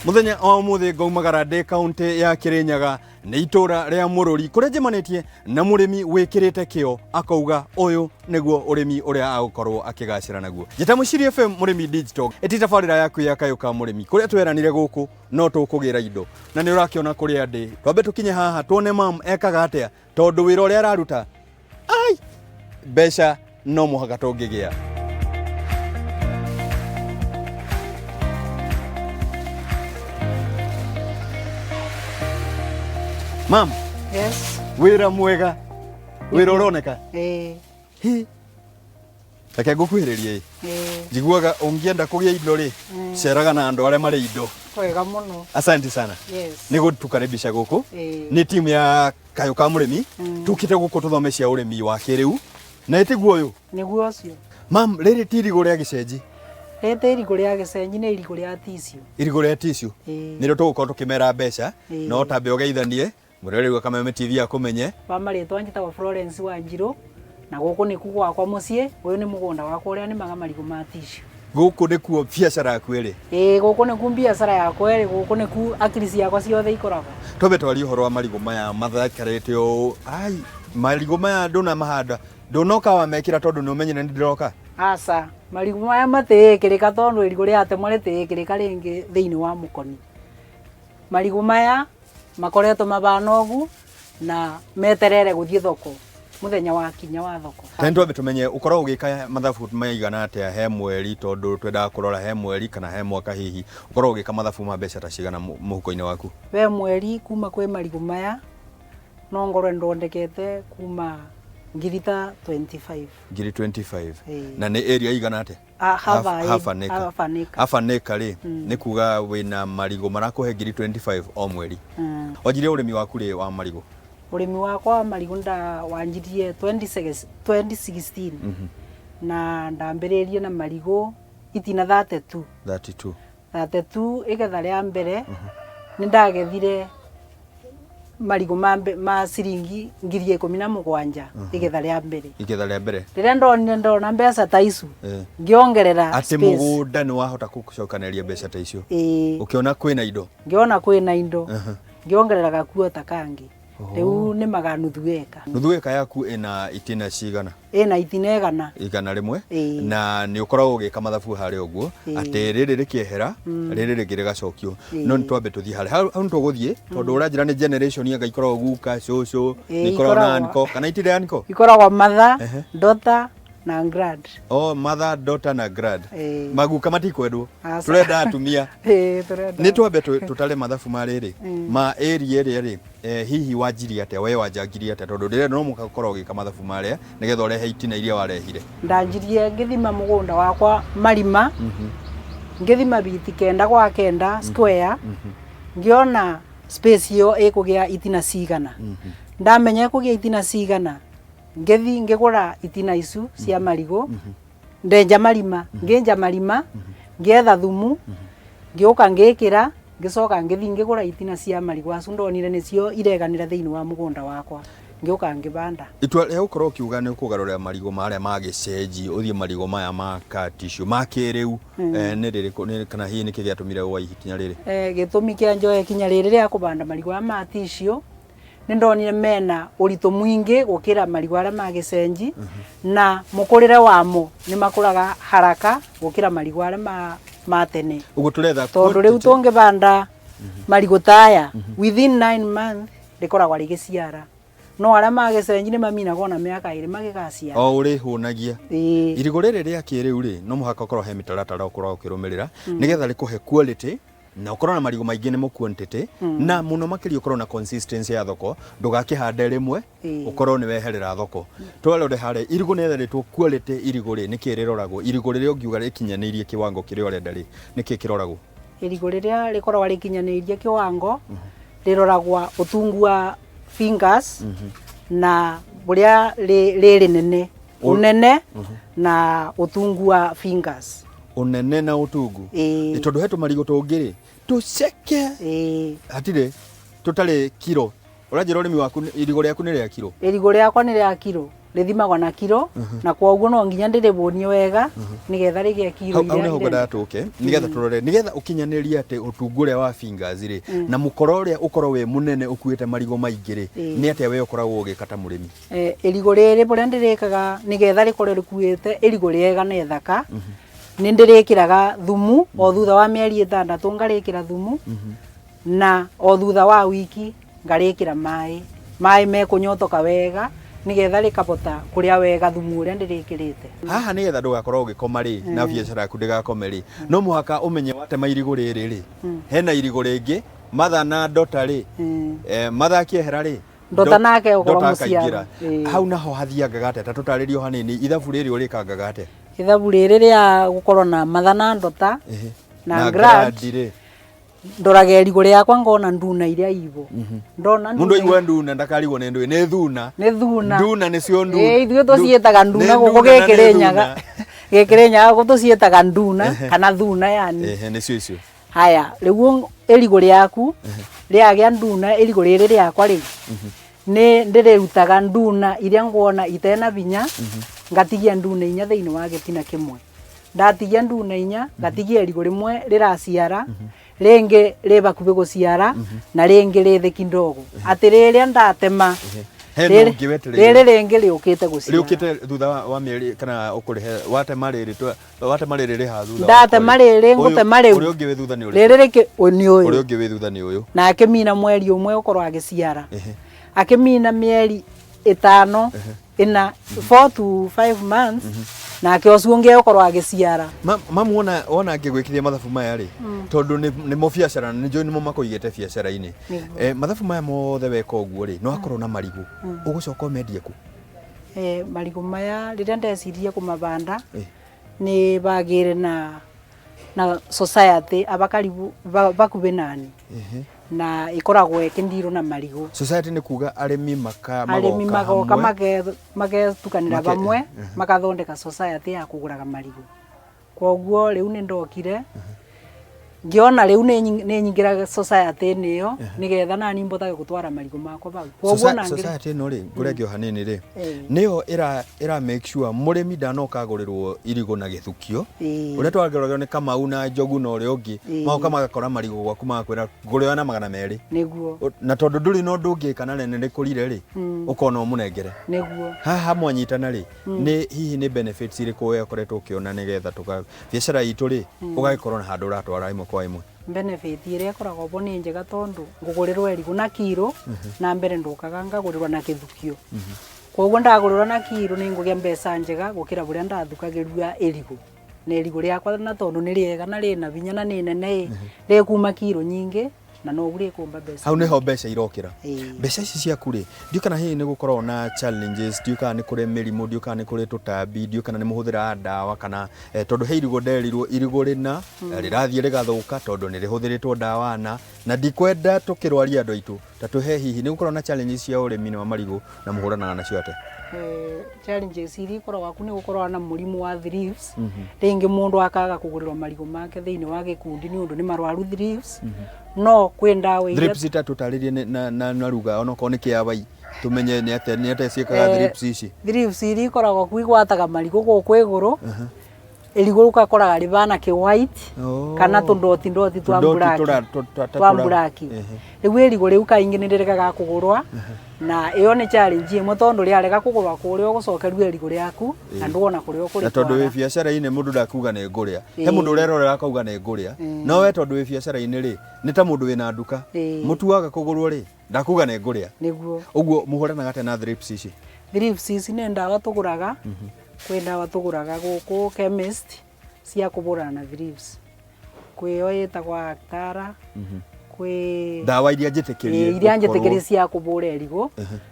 Muthenya o muthi ngaumagara ndi kaunti ya Kirinyaga ni itura ria Mururi kuria njemanitie na murimi wikirite kio akauga uyu niguo urimi uria agukorwo akigacira naguo. Jeta Muciri FM Murimi Digital etitabarira yaku ya Kayu Ka Murimi kuria tweranire guku no tukugira indo na ni urakiona kuria ndi twambe tukinye haha tuone mam ekaga atia tondu wira uria araruta ai besha no muhaka tungigia. Mam. Yes. Wira mwega. Wira uroneka. Hi. Reke ngukwiririe. Njiguaga ungienda kugia indo ri. Ceraga na andu aria mari indo. Wega muno. Asante sana. Yes. Ni gutukaribisha guku. Ni timu ya Kayu Ka Murimi. Tukite guku tuthomeshia urimi wa kiriu. Na itiguo uyu. Niguo cio. Mam, riri ti irigu ria gicenji. Rete irigu ria gicenji ni irigu ria tissue. Irigu ria tissue. Ni ro tugukorwo tukimera mbeca. No tambe ugeithanie. Murere wa Kameme TV akumenye. Bamaritwa njitagwo Florence Wanjiru na guku ni kugwa kwa mucie uyu ni mugunda wakwa uria ni marigu ma tissue. Guku ni kuo biacara yaku iri. Guku ni ku biacara yakwa iri, guku ni ku akirisi yakwa ciothe ikoragwo. Tobe twari uhoro wa marigu maya mathakarete o ai marigu maya ndona mahanda ndonoka wa mekira tondu ni umenye ni ndiroka. Asa marigu maya matikirika tondu irigu ria atemwa ritikirika ringi thiini wa mukoni. Marigu maya makoretwo mabana ugu na meterere guthie thoko muthenya wa kinya wa thoko. Tendo tumenye ukorwo ugika mathabu maigana atia he mweri tondu twenda kurora he mweri kana he mwaka hihi ukorwo ugika mathabu ma mbeca ta cigana muhuko-ini waku. We mweri kuma kwi marigu maya no ngorwe ndondekete kuma ngirita 25. Ngiri 25. Na ni area igana atia? Half an acre ri ni kuga wina marigu marakuhe ngiri 25 o mweri. Wajire urimi waku ri wa marigu? Urimi wakwa wa marigu wanjirie 2016 na ndambiririe na marigu itina 32 igetha ria mbere ni ndagethire marigu ma ciringi ngiri 17 igetha ria mbere. Igetha ria mbere riria ndona mbeca ta icu ngiongerera ati mugunda ni wahota gucokaneria mbeca ta icio ukiona kwina indo ngiongerera gakuo ta kangi riu ni maganuthu eka yaku ina itina cigana? Ina itina igana rimwe na ni ukoragwo ugika mathabu hari uguo ati riri rikiehera riri ringi rigacokio no ni twambe tuthie hari hau tuguthie tondu uranjira ni generation ya gaikoragwo guka coco ni korona anko kana itire anko ikoragwo mother daughter na grad. Mother daughter na grad. Maguka matikwendwo turenda atumia. Ni twambe tutale mathabu mariri ma area ri hihi wanjiri atia we wanjangiri atia tondu rire no mugakorwo ugika mathabu maria nigetha urehe itina iria warehire. Ndanjirie ngithima mugunda wakwa marima ngithima biti 9 gwa 9 square ngiona space yo ikugia itina cigana. Ndamenya kugia itina cigana ngethi ngigura itina icu cia marigu ndenja marima ngenja marima ngetha thumu ngiuka ngikira ngicoka ngethi ngigura itina cia marigu acu ndonire nicio ireganira thiini wa mugunda wakwa ngiuka ngibanda. Itwa ria ukorwo kiuga ni kugarurira marigu maria ma gicenji uthie marigu maya ma tissue ma kiriu ni ririko kana hihi niki giatumire wa ikinya riri? Gitumi kia njoe kinya riri ria kubanda marigu ma tissue ni ndonire mena urito mwingi gukira marigu aria ma gicenji na mukurire wamo ni makuraga haraka gukira marigu aria ma tene. Ugo turetha tondu riu tungibanda marigu taya within 9 months rikoragwa rigiciara no aria ma gicenji ni maminaga na miaka 2 magigaciara. Uri hunagia irigu riri ria kiriu ri no muhaka ukorwo he mitaratara ukorwo ukirumirira nigetha rikuhe quality na ukorwo na marigu maingi ni mu quantity na muno makiri ukorwo na consistency ya thoko ndugakihande rimwe ukorwo ni weherera thoko twalore hare irigu netheretwo quality irigu ri niki riroragwo irigu riri ungiuga rikinyanirie kiwango kiria urenda ri niki kiroragwo? Irigu riria rikoragwa rikinyanirie kiwango riroragwa utungu wa fingers na buria riri nene unene na utungu wa fingers unene na utungu tondu hetu marigu tungiri tuceke atire tutari kilo uranjira urimi waku irigu riaku ni ria kilo? Irigu riakwa ni ria kilo rithimagwo na kilo na kwoguo no nginya ndiribunio wega nigetha rigia kilo iria hau ngenda tuke nigetha turore nigetha ukinyaniria ati utungure wa fingers ri na mukoro uria ukoro we munene ukuite marigo maingi ri ni atia we ukoragwo ugikata murimi irigo riri buria ndirikaga nigetha rikore rikuite irigo riega na ithaka ni ndirikiraga thumu o thutha wa mieri 6 ngarikira thumu na o thutha wa wiki ngarikira mai mekunyotoka wega nigetha rikabota kuria wega thumu uria ndirikirite haha nigetha ndugakorwo ugikoma ri na biacara yaku ndigakome ri no muhaka umenye watema irigo riri ri hena irigo ringi matha na ndota ri matha kiehera ri ndota nake ukorwo muciara hau naho hathianga gateta tutaririo hanini ithabu riri urikanga gate ithabu riri ria gukorwo na matha na ndota na grad ndoraga irigo riakwa ngona nduna iria ivo ndona mundu igwa nduna ndakarigwo ne ndui ne thuna nduna ni cio nduna ithuĩ tũciĩtaga nduna gũkũ gĩkĩrĩnyaga tũciĩtaga nduna kana thuna yani nĩ cio icio haya rĩu irigo rĩaku rĩagĩa nduna irigo rĩrĩ rĩakwa rĩu nĩ ndĩrĩrutaga nduna iria ngwona itena binya ngatigia nduna 4 thĩinĩ wa gĩtina kĩmwe ndatigia nduna 4 ngatigia irigo rĩmwe rĩraciara ringi ribakubi guciara na ringi rithi kindogo ati riria ndatema riri ringi riukite guciara riukite thutha wa mieri kana ukurihe watema riri riha thutha ndatema riri ngutema riu uri ungi wi thutha ni uri riri riki ni uyu uri ungi wi thutha ni uyu na akimina mweri umwe ukorwo agiciara akimina mieri 5 ina 4 to 5 months na ke osunge ukorwo agiciara mamu wona ngigwikithia mathabu maya ri tondu ni mo biacara ni jo ni mo makoigete biacara-ini mathabu maya mothe weka uguo ri no akorwo na marigu ugucoka umendie ku marigu maya riria ndecirie kumabanda ni bagire na society abakaribu bakube nani na ikoragwo ekindiro na marigu society ni kuga arimi magoka magetukanira bamwe makathondeka society ya kuguraga marigu kwoguo riu ni ndokire ngiona riu ni nyingira society niyo nigetha nani mbotage gutwara marigu makwa bau kwoguo na society no ri ngurengio hanini ri niyo ira make sure murimi ndanokagurirwo irigo na githukio uria twageragio ni Kamau na Njogu no ri ungi maoka magakora marigu gwaku makwira ngurioya na 200 niguo na tondu nduri no ndungi kana nene rikurire ri ukona umunengere niguo haha mwanyitana ri ni hihi ni benefits iriku we ukoretwo ukiona nigetha tuka biacara itu ri ugagikorwo na handu uratwara imwe kwa imwe benefit iria ikoragwo bo ni njega tondu ngugurirwo irigu na kiro na mbere ndukaga ngagurirwo na kithukio kwoguo ndagurirwo na kiro ni ngugia mbeca njega gukira buria ndathukagirua irigu na irigu riakwa na tondu ni riega na rina binya na ni nene rikuma kiro nyingi na no gure kumba mbeca hau niho mbeca irokira mbeca ici ciaku ri ndio kana hihi ni gukorwo na challenges ndio kana ni kure mirimu ndio kana ni kure tutambi ndio kana ni muhuthira ndawa kana tondu he irigo nderirwo irigo rina rirathie rigathuka tondu ni rihuthiritwo ndawa na ndikwenda tukirwaria andu aitu tatu he hihi ni gukorwo na challenges cia urimi wa marigu na muhuranaga nacio ate challenges iri korwo aku ni gukorwo na murimu wa thrips ringi mundu akaga kugurirwa marigu make thiini wa gikundi ni undu ni marwaru thrips no kwenda we thrips tutaririe na ruga ona ko ni kiabai tumenye ni ate ciikaga thrips ici thrips iri koragwo kuigwataga marigu guku iguru irigu rukakoraga ribana ki white kana tundoti twa black riu irigu riu kaingi ni ndirekaga kugurwa na iyo ni challenge imwe tondu riarega kugurwa kuria gucokerua irigu riaku na nduona kuria ukuri tondu wi biacara-ini mundu ndakuga ni nguria he mundu urerorera akauga ni nguria no we tondu wi biacara-ini ri ni ta mundu wina nduka mutuaga kugurwo ri ndakuga ni nguria niguo uguo muhuranaga ate na thrips ici ni ndawa tuguraga kwenda watuguraga guku chemist cia kuburana na thrips kwio yetagwa aktara kwi ndawa iria njitikirie cia kubura irigu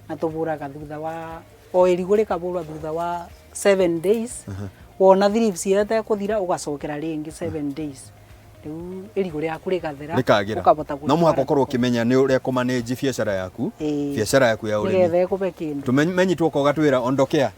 na tuburaga thutha wa o irigu rikaburwa thutha wa 7 days wona thrips yete kuthira ugacokera ringi 7 days riu irigo rĩaku rĩgathera ũkabota no mũhaka ũkorwo ũkĩmenya nĩ ũrĩa kũmanage biacara yaku ya ũrĩmi nĩgetha ĩkũbe kĩndũ tũmenyitwo ko gatwĩra ondokea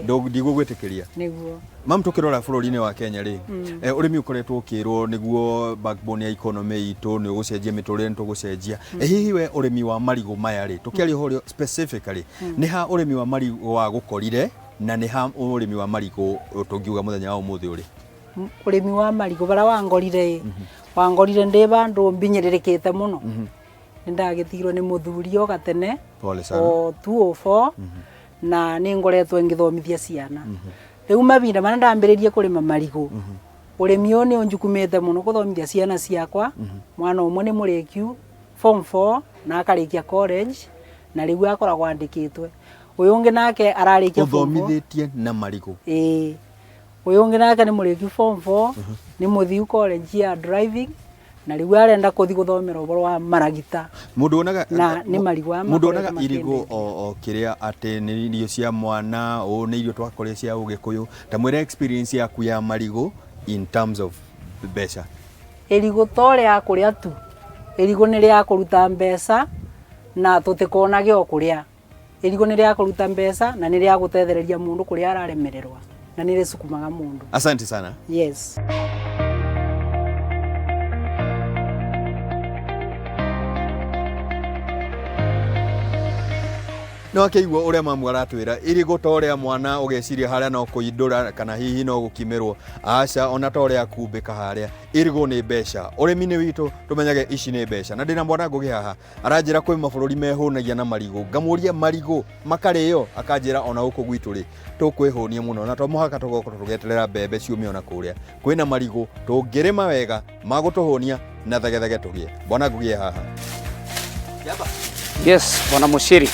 ndigũgwĩtĩkĩria nĩguo mam tũkĩrora bũrũri-inĩ wa Kenya rĩ ũrĩmi ũkoretwo ũkĩrwo nĩguo backbone ya economy itũ nĩ ũgũcenjia mĩtũrĩre nĩ tũgũcenjia hihi we ũrĩmi wa marigu maya rĩ tũkĩaria ũhoro specifically nĩ ha ũrĩmi wa marigu wa gũkorire na nĩ ha ũrĩmi wa marigu tũngiuga mũthenya wa ũmũthĩ ũrĩ ũrĩmi wa marigu bara wangorire ndĩ bandũ mbinyĩrĩrĩkĩte mũno nĩndagĩthirwo nĩ mũthuri o gatene o 204 na nĩ ngoretwo ngĩthomithia ciana rĩu mabinda mana ndambĩrĩrie kũrĩma marigu ũrĩmi ũyũ nĩ ũnjukumĩte mũno gũthomithia ciana ciakwa mwana ũmwe nĩ mũrĩkiu form 4 na akarĩkia college na rĩu akoragwo andĩkĩtwe ũyũ ũngĩ nake ararĩkia ũthomithĩtie na marigu ũyũ ũngĩ nake nĩ mũrĩkiu form 4 nĩ mũthiu college ya driving na rĩu arenda gũthiĩ gũthomera ũhoro wa maragita mũndũ onaga na nĩ marigu mũndũ onaga irigo o kĩrĩa atĩ nĩ irio cia mwana nĩ irio twakorĩa cia ũgĩkũyũ ta mwĩra experience yaku ya marigu in terms of mbeca irigo tore ya kũrĩa tu irigo nĩ rĩa kũruta mbeca na tũtĩkonage o kũrĩa irigo nĩ rĩa kũruta mbeca na nĩ rĩa gũtethereria mũndũ kũrĩa araremererwa na nĩ rĩsukumaga mũndũ asante sana yes no akĩigua ũrĩa mamu aratwĩra irigo ta ũrĩa mwana ũgeciria harĩa no kũindũra kana hihi no gũkimerwo aca ona ta ũrĩa kumbĩka harĩa irigo nĩ mbeca ũrĩmi-inĩ witũ tũmenyage ici nĩ mbeca na ndĩna mwana ngũgĩ haha aranjĩra kwĩ mabũrũri mehũnagia na marigo ngamũria marigo makarĩyo akanjĩra ona gũkũ gwitũ rĩ tũkwĩhũnia mũno na to mũhaka tũgoka tũgeterera mbembe ciume ona kũrĩa kwĩna marigo tũngĩrĩma wega magũtũhũnia na thegethege tũgĩe bwana ngũgĩ haha yes bwana Muciri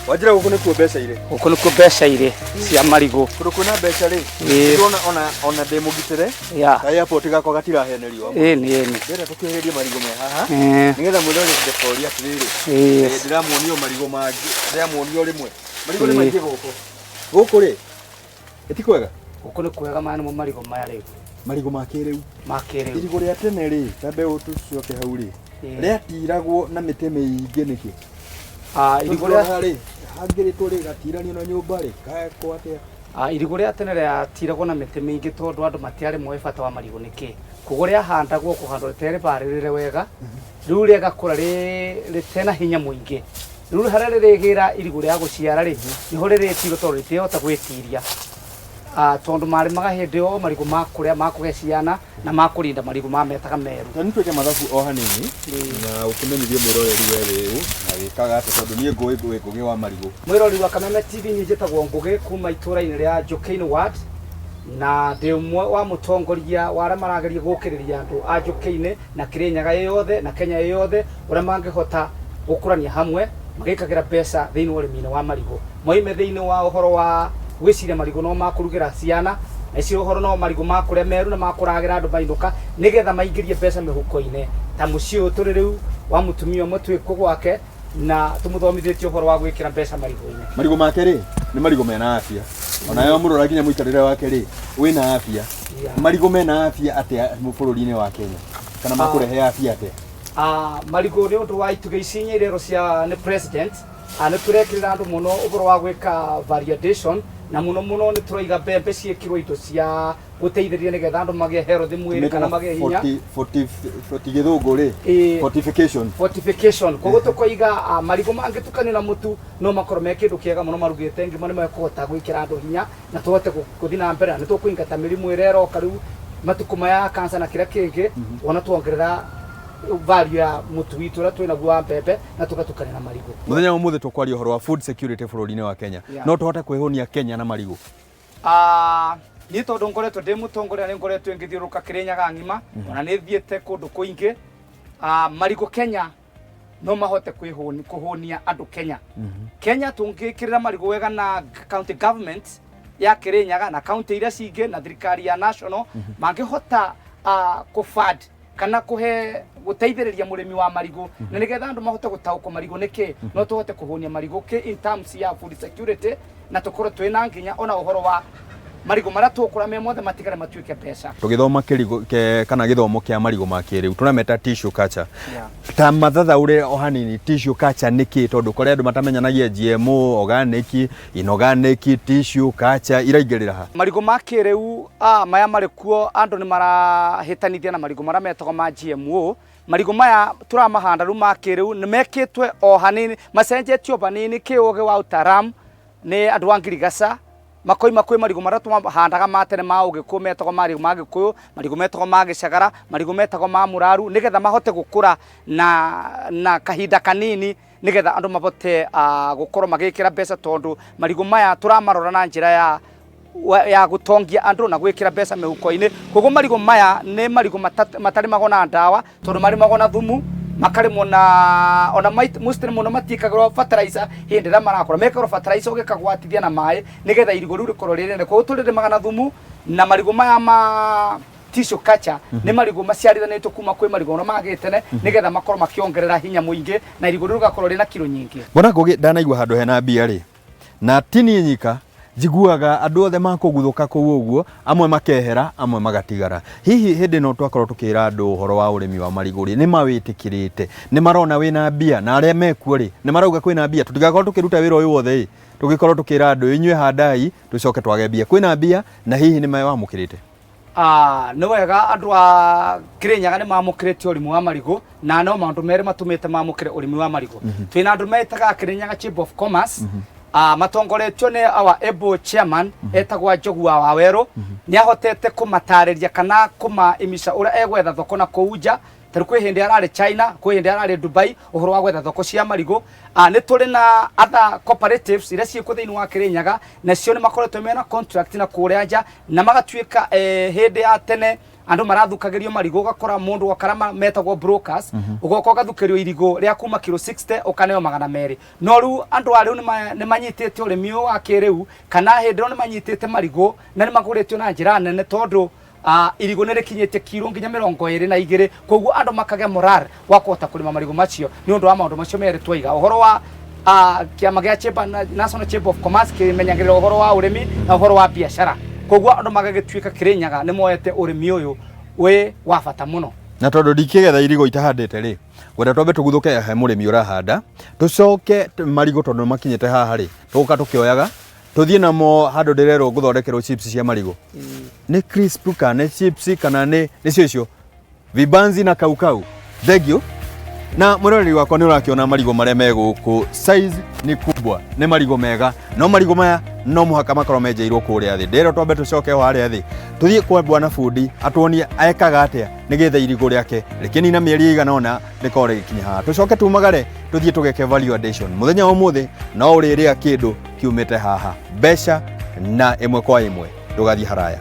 wajira gũkũ nĩkuo mbeca irĩ gũkũ nĩkuo mbeca irĩ cia marigu kũndũ kwĩna mbeca rĩ ona ndĩmũgitĩre ta airport gakwa gatirahenerio nĩ ndĩrenda tũkĩhĩrĩrie marigu me haha nĩgetha mwĩrore ndĩkoria atĩrĩrĩ ndĩramuonio marigu mangĩ ndĩramuonio rĩmwe marigu nĩ maingĩ gũkũ rĩ ĩti kwega gũkũ nĩ kwega maya nĩmo marigu maya rĩu marigu ma kĩrĩu irigo rĩa tene rĩ tambe tũcoke hau rĩ rĩatiragwo na mĩtĩ mĩingĩ nĩkĩ irigo rĩa hangĩrĩtwo rĩ gatiranio na nyũmba rĩ kaekwo atĩa irigo rĩa tene rĩatiragwo na mĩtĩ mĩingĩ tondũ andũ matiarĩ moĩ bata wa marigu nĩkĩ koguo rĩahandagwo kũhandwo rĩtarĩ rĩbarĩrĩre wega rĩu rĩagakũra rĩtena hinya mũingĩ rĩu harĩa rĩrĩgĩra irigo rĩa gũciara rĩ niho rĩrĩtirwo tondũ rĩtĩhota gwĩtiria tondu marĩmaga hĩndĩ o marigu makũrĩa makũgĩa ciana na makũrinda marigu mametaga meru na nĩtwĩke mathabu o hanini na ũkĩmenyithie mwĩroreri we rĩu na wĩkaga atĩ tondũ niĩ ngũgĩ wa marigu mwĩroreri wa Kameme TV niĩ njĩtagwo Ngũgĩ kuma itũra-inĩ rĩa Njũkĩ-inĩ ward na ndĩ ũmwe wa mũtongoria wa arĩa marageria gũkĩrĩria andũ a Njũkĩ-inĩ na Kĩrĩnyaga yothe na Kenya yothe ũrĩa mangĩhota gũkũrania hamwe magĩkagĩra mbeca thĩinĩ wa ũrĩmi-inĩ wa marigu moime thĩinĩ wa ũhoro wa gwĩciria marigu no makũrugĩra ciana na icio ũhoro no marigu makũrĩa meru na makũragĩra andũ mainũka nĩgetha maingĩrie mbeca mĩhuko-inĩ ta mũciĩ ũyũ tũrĩ rĩu wa mũtumia ũmwe twĩkwo gwake na tũmũthomithĩtie ũhoro wa gwĩkĩra mbeca marigu-inĩ marigu make rĩ nĩ marigu mena afya ona yo mũrora nginya mũikarĩre wake rĩ wĩna afya marigu mena afya atĩa bũrũri-inĩ wa Kenya kana makũrehe afya atĩa marigu nĩ ũndũ wa itugĩ ici nyĩrĩro cia nĩ president nĩ tũrekĩrĩra andũ mũno ũhoro wa gwĩka validation na mũno nĩ tũraiga mbembe ciĩkĩrwo indo cia gũteithĩrĩria nĩgetha andũ magĩe health mwĩrĩ kana magĩe hinya gĩthũngũ rĩ fortification koguo tũkoiga marigu mangĩtukanio na mũtu no makorwo me kĩndũ kĩega mũno marugĩte ngima nĩ mekũhota gwĩkĩra andũ hinya na tũhote gũthiĩ na mbere na nĩ tũkũingata mĩrimũ ĩrĩa ĩroka rĩu matukũ maya cancer na kĩrĩa kĩngĩ ona tuongerera value ya mutu witu ũrĩa twĩna guo wa mbembe na tũgatukania na marigu mũthenya ũmũthĩ tũkwaria ũhoro wa food security bũrũri-inĩ wa Kenya no tũhote kwĩhũnia Kenya na marigu niĩ tondũ ngoretwo ndĩ mũtongoria nĩ ngoretwo ngĩthiũrũrũka Kĩrĩnyaga ng'ima ona nĩ thiĩte kũndũ kũingĩ marigu Kenya no mahote kũhũnia andũ Kenya Kenya tũngĩkĩrĩra marigu wega na county government ya Kĩrĩnyaga na county iria cingĩ na thirikari ya national mangĩhota kũfund kana kuhe guteithĩrĩria mũrĩmi wa marigu na nĩgetha andũ mahote gũtaũkwo marigu nĩkĩ no tũhote kũhũnia marigu in terms ya food security na tũkorwo twĩna nginya ona ũhoro wa marigu maria tukura me mothe matigare matuike mbeca tugithoma kana githomo kia marigu ma kiriu tunameta tissue culture ta mathatha ure o hanini tissue culture niki tondu kore andu matamenyanagia GMO organic inorganic tissue culture iraingirira ha marigu ma kiriu maya mari kuo andu ni marahitanithia na marigu maria metagwo ma GMO marigu maya turamahanda ru ma kiriu ni mekitwe o hanini macenjetio banini kiuge wa utaram ni andu a ngirigaca makoi marigu maria tumahandaga matene ma ugiku metagwo marigu ma gikuyu marigu metagwo ma gicagara marigu metagwo ma muraru nigetha mahote gukura na kahinda kanini nigetha andu mabote gukorwo magikira mbeca tondu marigu maya turamarora na njira ya gutongia andu na gwikira mbeca mehuko-ini koguo marigu maya ni marigu matari magona ndawa tondu mari magona thumu makari mona ona mustri muno matikagro fertilizer hindi ra marakora mekagro fertilizer ugikagwatithia na mai nigetha irigo riu rikorwo rirene ko turire magana thumu na marigu maya ma tissue culture ni marigu maciarithanitwo kuma kwi marigu ona magitene nigetha makorwo makiongerera hinya muingi na irigo riu gakorwo rina kilo nyingi bona ngugi ndanaigua handu hena mbia ri na tini nyika jiguaga andu othe makuguthuka kuu uguo amwe makehera amwe magatigara hihi hindi no twakorwo tukira andu uhoro wa urimi wa mariguri ni mawitikirite ni marona wina mbia na aria mekuo ri ni marauga kwina mbia tutigakorwo tukiruta wira uyu wothe tugikorwo tukira andu inywe handai tucoke twage mbia kwina mbia na hihi ni mawamukirite ni wega andu a Kirinyaga ni mamukirite urimi wa marigu na no maundu meri matumite mamukire urimi wa marigu twina andu metaga Kirinyaga Chamber of Commerce matongoretio ni our able chairman etagwa Njogua wa Wero ni ahotete kumatariria kana imisa ura egwetha thoko na kuuja tari kwi hindi arari China kwi hindi arari Dubai uhoro wa gwetha thoko cia marigu ni turi na other cooperatives iria ciku thiini wa Kirinyaga nacio ni makoretwo mena contract na kuria nja na magatuika hindi ya tene andu marathukagirio marigu gakora mundu wakarama metagwo brokers ugoka gathukirio irigo ria kuma kilo 60 ukaneo 200 no ru andu ariu ni manyitite urimi wa kiriu kana hindiro ni manyitite marigu na ni maguretio na njira nene tondu irigo ni rikinyite kilo nginya 22 koguo andu makage moral wa kuhota kurima marigu macio ni undu wa maundu macio meri twiga uhoro wa kiama gia National Chamber of Commerce kimenyagirira uhoro wa urimi na uhoro wa biashara koguo andu magagituika Kirinyaga ni moete urimi uyu we wa bata muno na tondu ndikigetha irigo itahandite ri gwenda twambe tuguthuke he murimi urahanda tucoke marigo tondu makinyite haha ri tuka tukioyaga tuthie namo handu ndirero guthondekerwo chips cia marigo ni crisp kana chips kana ni cio vibanzi na kaukau thank you na murori wakwa ni urakiona marigo maria meguku size ni kubwa ni marigo mega no marigo maya no muhaka makorwo menjeirwo kuria thi ndero twambe tucoke ho haria thi tuthie kwa bwana fundi atuonie aekaga atia nigetha irigo riake rikinina mieri igana ona rikore gikinya ha tucoke tumagare tuthie tugeke value addition muthenya umuthi no uriria kindu kiumite haha besha na imwe kwa imwe ndugathie haraya.